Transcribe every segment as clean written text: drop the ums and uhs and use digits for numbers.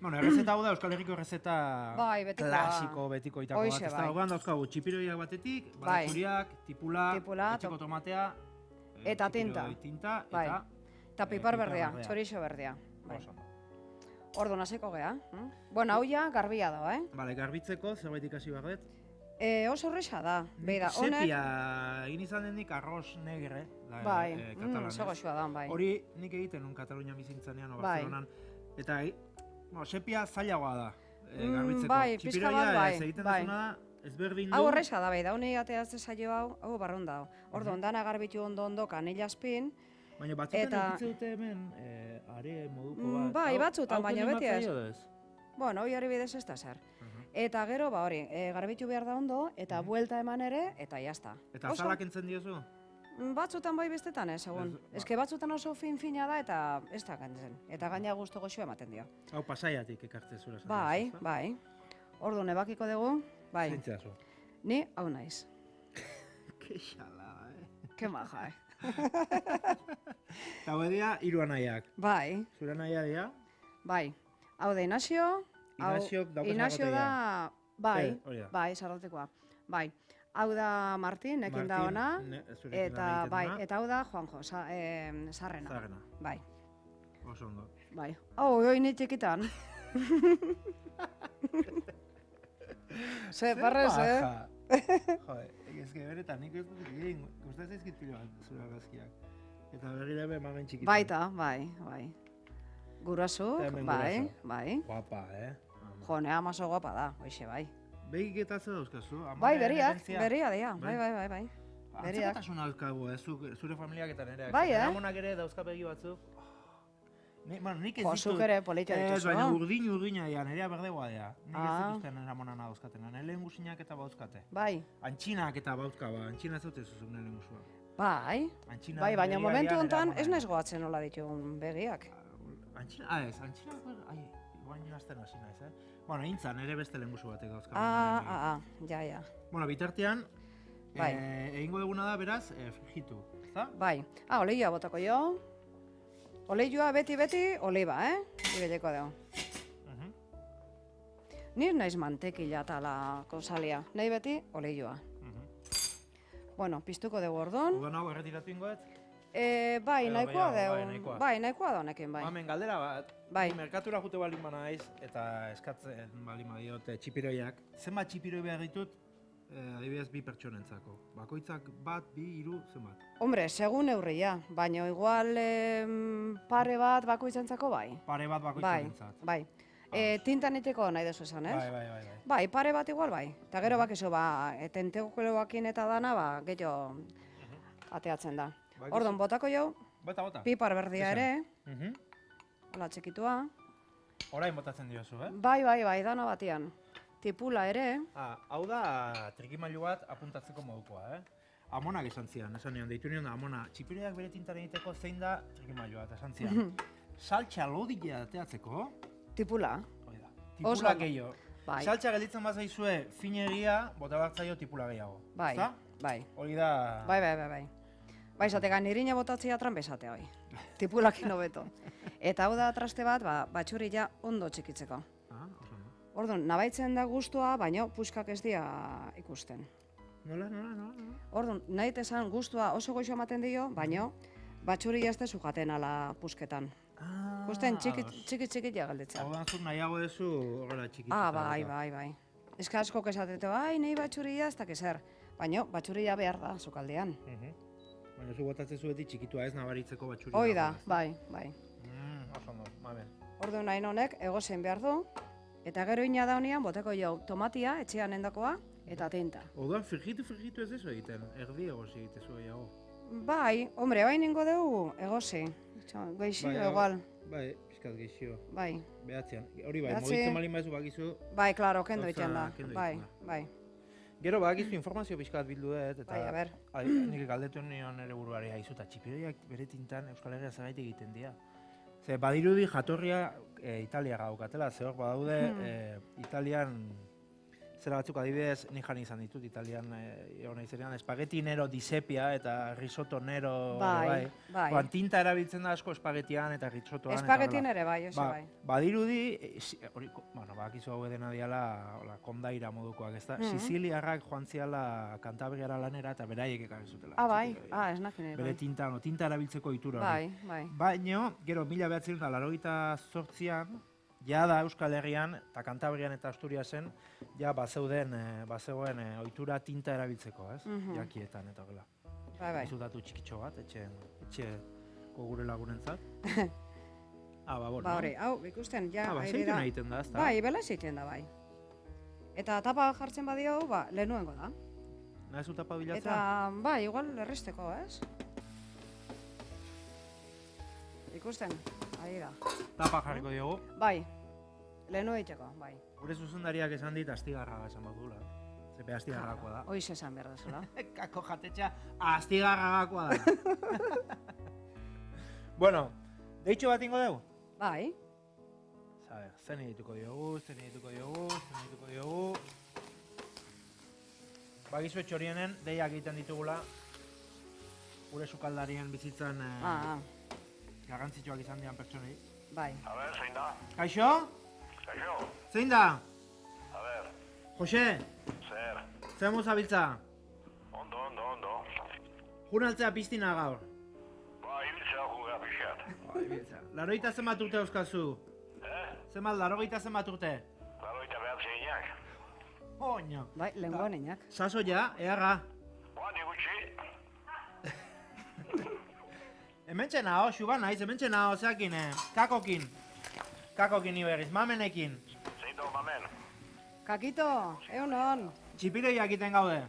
Bueno, errezeta hau da, Euskal Herriko errezeta betikoa. betiko itako bat. Ez da, hogan dauzkagu txipiroiak batetik, baratxuriak, tipula, etxeko tomatea, eta tinta, eta pipar berdea, txorixo berdea. Ordu nasiko gea. Bueno, hau ja garbia da, Bale, garbitzeko, zerbait ikasi barret? Oso horreza da. Sepia egin izan denik arroz negre, katalanez. Zegoxua da, bai. Hori nik egiten nun Katalunia bizintzanean, Barcelonan. Eta, sepia zailagoa da, garbitzeko. Bai, pizka bat, bai. Egiten duzuna da, ezberdin du. Hau horreza da, bai, da honi ateazte zailo hau barrun da. Ordu, ondana garbitu ondo kanela azpin. Baina batzutan egitze dute hemen, are moduko bat. Bai, batzutan, baina beti ez. Bueno, hori bidez ez da zer. Eta gero, hori, garbitu behar da ondo, eta buelta eman ere, eta jazta. Eta azalak entzen diozu? Batzutan bai bestetan ez, egun. Ezke batzutan oso fin-fina da, eta ez da gantzen. Eta gaina guztu goxua ematen dio. Hau pasaiatik ekartze zura. Bai. Ordu, nebakiko dugu, bai. Zintzea zu? Ni, hau naiz. Ke xala, Ke maja, Eta hau edia, hiru anaiak. Bai. Zure anaia dira? Bai. Hau da Inazio. Inazio da, bai, sarratekoa. Bai. Hau da Martin, ekin da ona. Eta hau da Juanjo, Sarrena. Bai. Oso ondo. Bai. Hoi ni txikitan. Ze, parrez, Jode, ezke beretan, nik ez dut egin, gustatzen zaizkit pilo bat zure argazkiak. Eta berri dabe emamen txikitan. Baita, bai. Gurasuk, bai. Guapa, Jone, amaso guapa da, hoxe, bai. Begik eta ze dauzkazu? Bai, beria dira, bai. Atzekatasuna dauzkagu, zure familiak eta nereak. Bai, Ramonak ere dauzka begi batzuk. Nik ez ditut. Ere politxo dituzu. Baina urdina dira, nerea berdegoa dira. Nik ez dituzten Ramonana dauzkatena, nire guzinak eta bauzkate. Bai. Antxinak eta bauzka, antxina ez dut ez zuzuk nire guzua. Bai, baina momentu honetan ez naiz goatzen nola ditugun begiak. Antxina, guain jazten hasi naiz, Bueno, intzan, ere beste lehenguzu batek dauzka. Ja. Bueno, bitartean, egingo duguna da, beraz, frijitu, ezta? Bai, oleioa botako jo. Oleioa beti, oliba, Ibeleko dugu. Nir naiz mantekila tala kosalia, nahi beti, oleioa. Bueno, piztuko dugu orduan. Udon hau erretiratu ingoet? Bai, nahikoa dugu. Bai, nahikoa da honekin, bai. Hemen galdera bat, merkatura jute balin ba naiz, eta eskatzen balin badiot txipiroiak. Zenbat txipiroi behar ditut, adibidez bi pertsonentzako? Bakoitzak bat, bi, hiru, zenbat? Hombre, segun neurria, baina igual pare bat bakoitzantzako bai. Pare bat bakoitzantzat. Bai. Tintan iteko nahi dezu esan, ez? Bai. Bai, pare bat igual bai. Eta gero bakizu, tentekoekin eta dana, gehiago ateatzen da. Orduan, botako jau, pipar berdia ere, hola txikitua. Orain botatzen diozu, Bai, dana batian. Tipula ere. Hau da trikimailu bat apuntatzeko modukoa, Amonak esan zian, deitu nion da, Amona, txipiroiak bere tintan egiteko zein da trikimailu bat, esan zian. Saltxa lodila ateatzeko. Tipula. Tipula gehiago. Saltxa gelditzen bat zaizue finegia, bota bartzaio tipula gehiago. Bai. Hori da... Bai. Bai, zategan nirina botatzea tranbesate hoi. Tipulakin hobeto. Eta hau da traste bat, batxurila ondo txikitzeko. Orduan, nabaitzen da gustua, baina puskak ez dira ikusten. Nola? Orduan, nahi esan gustua oso goxo ematen dio, baina batxurila ez dezu jaten ala pusketan. Gusten txiki ja galdetzea. Hau da, zuk nahiago dezu horrela txikitza. Bai. Ez ka asko esatete, nahi batxurila ez dakiz zer. Baina batxurila behar da, zukaldean. Baina zu botatzen zuetik txikitua ez nabaritzeko batxurila. Hoi da, bai. Oso ondo, mamen. Orduan nahi honek egozen behar du. Eta gero ina da honean, boteko jau tomatia, etxean endakoa, eta tinta. Orduan, frijitu ez ez egiten, erdi egozi egitezu gehiago. Bai, hombre, bai ningo dugu egozi. Geixio, egual. Bai, pizkat geixio. Bai. Behatzean. Hori bai, mogitzen malin baizu bakizu. Bai, klaro, kendo iten da. Bai. Gero bakizu informazio pizkat bildu dut, eta... Bai, a ber. Nik galdetu nion ere buruari, haizu, eta txipiroiak bere tintan Euskal Herria zergatik egiten dira. Ze badirudi jatorria Italia gaukatela, ze hor badaude Italian zera batzuk adibidez, nik jan izan ditut, italian izenean, espagueti nero di sepia eta risotto nero bai. Tinta erabiltzen da asko espagetian eta risottoan. Espagetien ere bai, oso bai. Badirudi, bakizu hau edena diala kondaira modukoak, ez da? Siciliarrak joan ziala Kantabriara lanera eta beraiek ekarri zutela. Bai, ez nakin ere. Bere tinta erabiltzeko itura. Bai. Baina, gero, 1988an, ja da Euskal Herrian, eta Kantabrian eta Asturiasen, ja bazegoen ohitura tinta erabiltzeko, ez? Jakietan eta gela. Bai. Izutatu txikitxo bat, etxeko gure lagunentzat. Hori, hau, ikusten, ja, zeitzen egiten da, ez da? Bai, bela zeitzen da, bai. Eta tapa jartzen badio, lehenuengo da. Nahezu tapa bilatzea? Eta, bai, igual erresteko, ez? Ikusten, ari da. Tapa jarriko diogu? Bai, lehenu egiteko, bai. Gure zuzendariak esan dit astigarra esan bat dula. Zepe astigarrakoa da. Hoiz esan behar dezula. Kako jatetxa astigarragakoa da. Bueno, deitxo bat ingo dugu? Bai. Zen edituko diogu. Bagizu etxorienen, deiak egiten ditugula. Gure sukaldarien bizitzan garrantzitsuak izan dian pertsonei. Bai. A ber, zein da? Kaixo? Kaixo? Zein da? A ber. Jose? Zer? Zer mozabiltza? Ondo. Junaltzea piztina gaur. Ibiltzea jugea pixat. Laroita zenbat urte euskazu? Zenbat, larogeita zenbat urte? Laroita behatzi inak. Oño. Bai, lehenkoan inak. Saso ja, eaga. Ni gutxi. Hementxe nao, xuba naiz, hementxe nao, zeakin, kakokin. Kakokin iberriz, mamenekin. Zein do, mamen? Kakito, egunon. Txipiroiak iten gaude.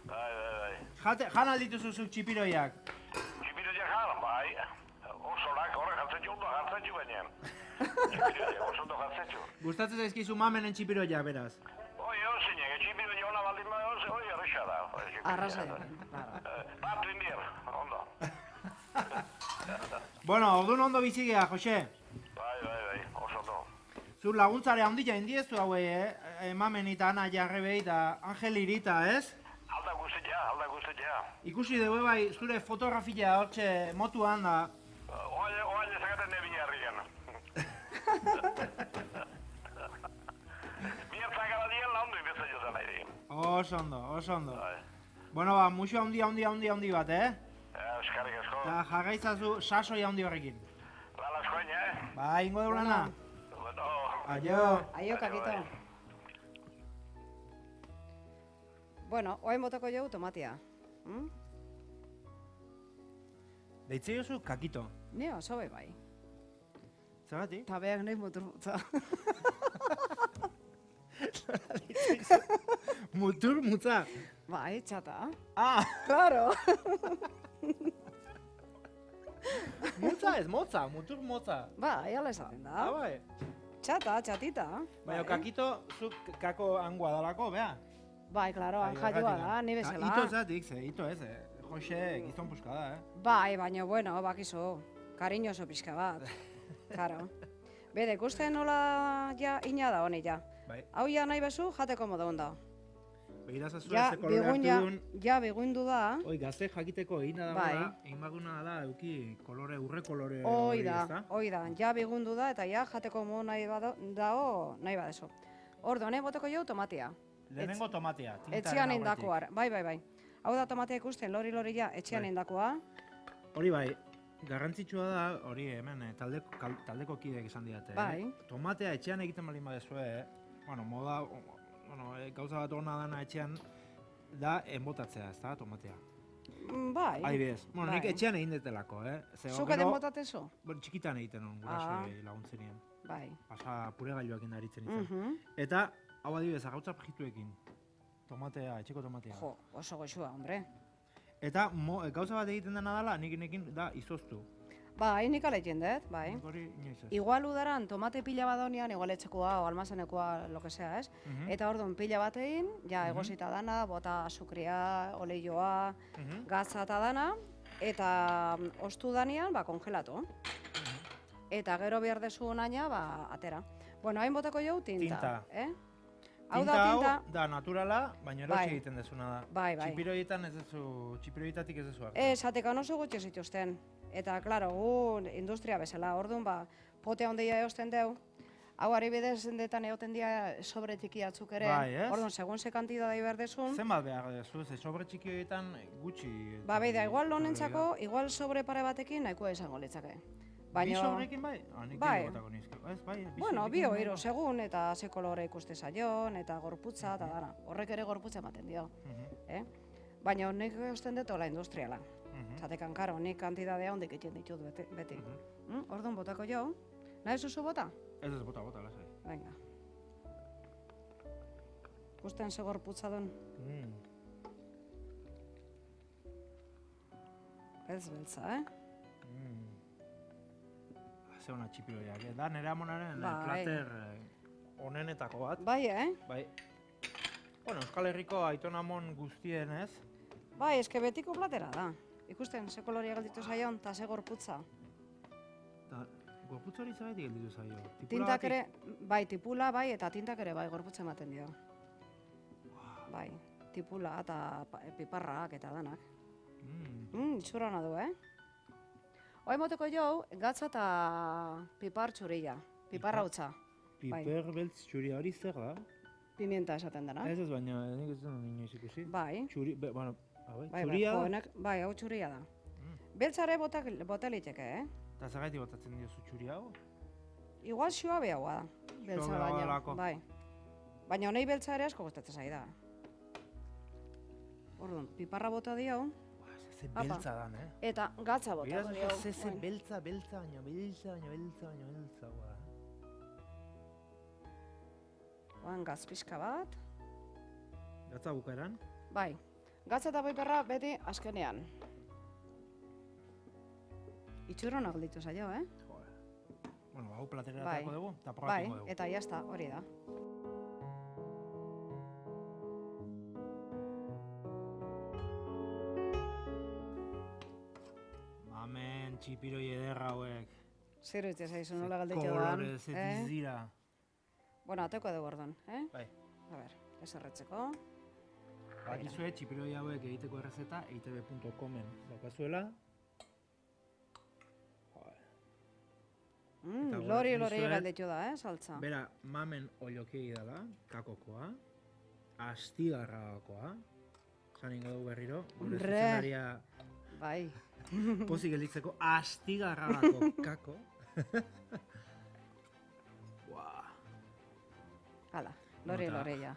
Bai. Jan aldituzu zuk txipiroiak. Txipiroiak jan, bai. Osorak horrek jartzen ondo jartzen baina. Txipiroiak oso ondo jartzen. Gustatzen zaizkizu mamenen txipiroiak, beraz. Zinek, txipiroiak hona baldin bai, erresa da. Arrasa da. Bat rindier, ondo. Bueno, ordun ondo bizigea, Jose. Bai, oso ondo. Zur laguntzare handia indiezu haue, mamen eta Ana Jarrebei eta Angel Irita, ez? Alda guztia. Ikusi dugu bai, zure fotografia hortxe motuan da. Oaile zakaten nebina herrian. Biertzakara dien laundu ibetza jozen nahi. Oso ondo. Bueno, muxo handi bat, Eskarrik asko. Eta jarraitzazu sasoi handi horrekin. Lala eskoin, Ba, ingo dugu lana. Bueno. Aio, Kakito. Bueno, oain botako jau tomatia. Deitze jozu Kakito. Ni oso bai. Zergatik? Ta behar nahi mutur mutza. Mutur mutza? Bai, txata. Claro. Mutza ez, mutur motza. Bai, ala esaten da. Bai. Txatita. Baina, Kakito, zuk kako angua dalako, bea? Bai, klaro, anjaioa da, ni bezala. Ito zatik, ito ez, Jose, gizon puska da, Bai, baina, bueno, bakizu, kariñoso pixka bat. Karo. Bede, ikusten nola ja ina da honi ja. Hau ja nahi bezu, jateko moda honda. Begirazazu ez kolore hartu duen. Ja, beguindu da. Oi, gazte jakiteko egin da da, egin baguna da, euki kolore, urre kolore hori da. Ja, begundu da, eta ja, jateko modu nahi dao, nahi badezu. Ordo, nahi boteko jau tomatia. Lehenengo tomatia. Etxean indakoa. Bai. Hau da tomatia ikusten, lori ja, etxean indakoa. Hori bai, garrantzitsua da, hori hemen, taldeko kideek esan didate. Bai. Tomatea etxean egiten balin badezue, moda, gauza bat hona dana etxean, da enbotatzea, ez da, tomatea. Bai. Adibidez. Nik etxean egin detelako, Zuka den botatezu? Txikitan egiten hon, gurasoei laguntzen nien. Bai. Pasa pure gailuak indaritzen izan. Eta, hau adibidez, agautza pejituekin. Tomatea, etxeko tomatea. Jo, oso goxua, hombre. Eta gauza bat egiten dena dela, nikin da izoztu. Bai, nik ala jendet, bai. Hori inoiz ez. Igual udaran tomate pila bat donian, igual etxekoa o almazenekoa, lo que sea, ez? Eta orduan pila bat egin, ja egosita dana, bota azukria, oleioa, gatza eta dana, eta ostu danian, kongelatu. Eta gero behar dezu naina, atera. Bueno, hain botako jau tinta. Hau da tinta. Da naturala, baina erosi egiten dezuna da. Bai. Txipiroietan ez dezu, txipiroietatik ez dezu hartu. Zatekan oso gutxi zituzten. Eta, klaro, gu industria bezala, orduan, pote handia eosten deu. Hau adibidez dendetan egoten dira sobre txiki batzuk ere. Bai, ez? Orduan, segun ze kantidadei behar dezun. Zenbat behar dezu, ze sobre txiki horietan gutxi. Beida, igual lonentzako, igual sobre pare batekin nahikoa izango litzake. Bi sobrekin bai? Bai. Bai, Bueno, bi hiru segun, eta ze kolore ikuste zaion, eta gorputza, eta dara. Horrek ere gorputza ematen dio. Baina nik eusten dut hola industriala. Zatekan, karo, nik kantidadea hondik egiten ditut beti. Orduan botako jo. Nahi zuzu bota? Ez bota, lasai. Venga. Gusten ze gorputza duen. Beltza, Ze hona txipiroiak, da nire amonaren plater onenetako bat. Bai, Bai. Bueno, Euskal Herriko aiton amon guztien, ez? Bai, eske betiko platera da. Ikusten, ze koloria galditu zaion, eta ze gorputza. Gorputza hori zagaitik gelditu zaio. Tintak ere, bai, tipula, bai, eta tintak ere, bai, gorputza ematen dio. Bai, tipula eta piparrak eta danak. Itxura hona du, Hoi moteko jo, gatza eta pipar txurila, piparra hutsa. Piper beltz txuria hori zer da? Pimienta esaten dena. Ez baina, nik ez duen inoiz ikusi. Bai. Txuria da? Bai, hau txuria da. Beltzare bota liteke, Eta zagaitik botatzen diozu txuria hau? Igual suabe haua da, beltza baina. Bai. Baina honei beltza ere asko gustatzen zaida. Orduan, piparra bota dio. Ze beltza dan, Eta gatza bota dio. Ze beltza, baina beltza. Oan gaz pixka bat. Gatza bukaeran? Bai. Gatza eta piparra beti azkenean. Itxura honak ditu zaio, Bueno, hau platerera aterako dugu, eta probatuko dugu. Bai, eta jazta, hori da. Mamen, txipiroi ederra hauek. Zer uite zaizu nola galditu da. Kolorez, ez dira. Bueno, ateko dugu orduan, Bai. A ber, ez erretzeko. Bakizue, txipiroi hauek egiteko errezeta eitb.comen daukazuela. Lori galditu da, saltza. Bera, mamen oiokei dala, kakokoa, astigarragakoa, zan ingo dugu berriro, gure zuzenaria bai. Pozik gelditzeko astigarragako kako. Hala, lori ja.